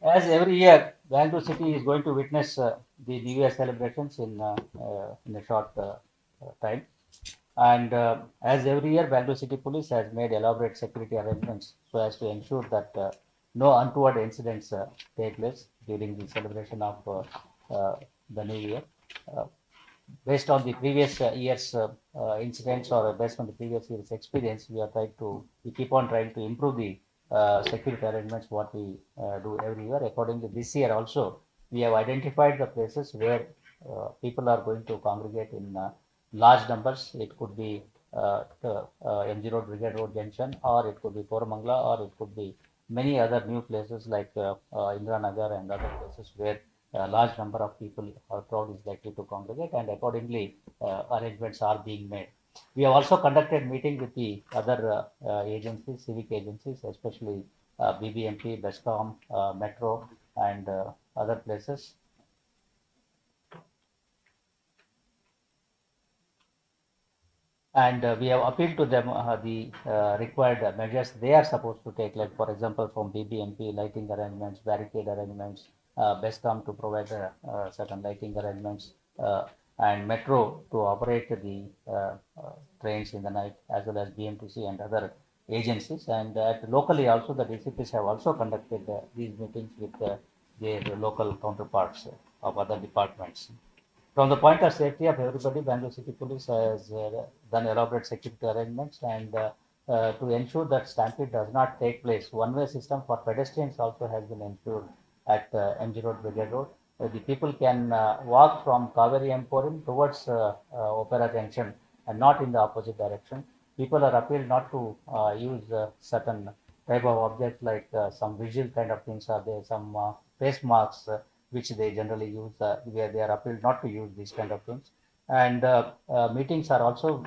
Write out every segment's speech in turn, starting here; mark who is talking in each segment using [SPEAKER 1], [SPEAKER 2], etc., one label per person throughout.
[SPEAKER 1] As every year, Bangalore city is going to witness the New Year celebrations in a short time. And as every year, Bangalore City Police has made elaborate security arrangements so as to ensure that no untoward incidents take place during the celebration of the New Year. Uh, Based on the previous year's incidents or based on the previous year's experience, we keep on trying to improve the security arrangements what we do every year. Accordingly, this year also we have identified the places where people are going to congregate in large numbers. It could be MG Road, Brigade Road Junction, or it could be Koramangala, or it could be many other new places like Indira Nagar and other places where a large number of people or crowd is likely to congregate, and accordingly arrangements are being made. We have also conducted meeting with the other agencies, civic agencies, especially BBMP, BESCOM, Metro, and other places. And we have appealed to them the required measures they are supposed to take, like for example from BBMP, lighting arrangements, barricade arrangements, BESCOM to provide certain lighting arrangements, and Metro to operate the trains in the night, as well as BMTC and other agencies. And locally also the DCPs have also conducted these meetings with their local counterparts of other departments. From the point of safety of everybody, Bangalore City Police has done elaborate security arrangements, and to ensure that stampede does not take place. One-way system for pedestrians also has been ensured at MG Road, Brigade Road. The people can walk from Kaveri Emporium towards Opera Junction and not in the opposite direction. People are appealed not to use certain type of objects like some visual kind of things, are there some face marks which they generally use, where they are appealed not to use these kind of things. And meetings have also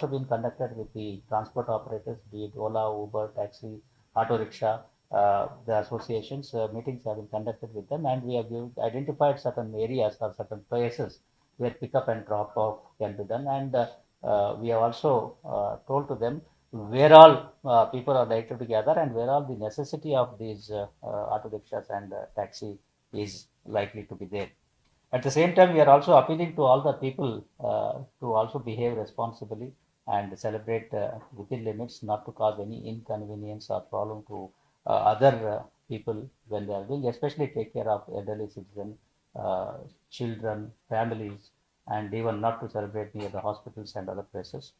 [SPEAKER 1] been conducted with the transport operators, be it Ola, Uber, taxi, auto rickshaw, the associations. Meetings have been conducted with them, and we have identified certain areas or certain places where pickup and drop off can be done. And we have also told to them where all people are likely to gather and where all the necessity of these auto rickshaws and taxi is likely to be there. At the same time, we are also appealing to all the people to also behave responsibly and celebrate within limits, not to cause any inconvenience or problem to other people when they are doing, especially take care of elderly citizens, uh, children, families, and even not to celebrate near the hospitals and other places.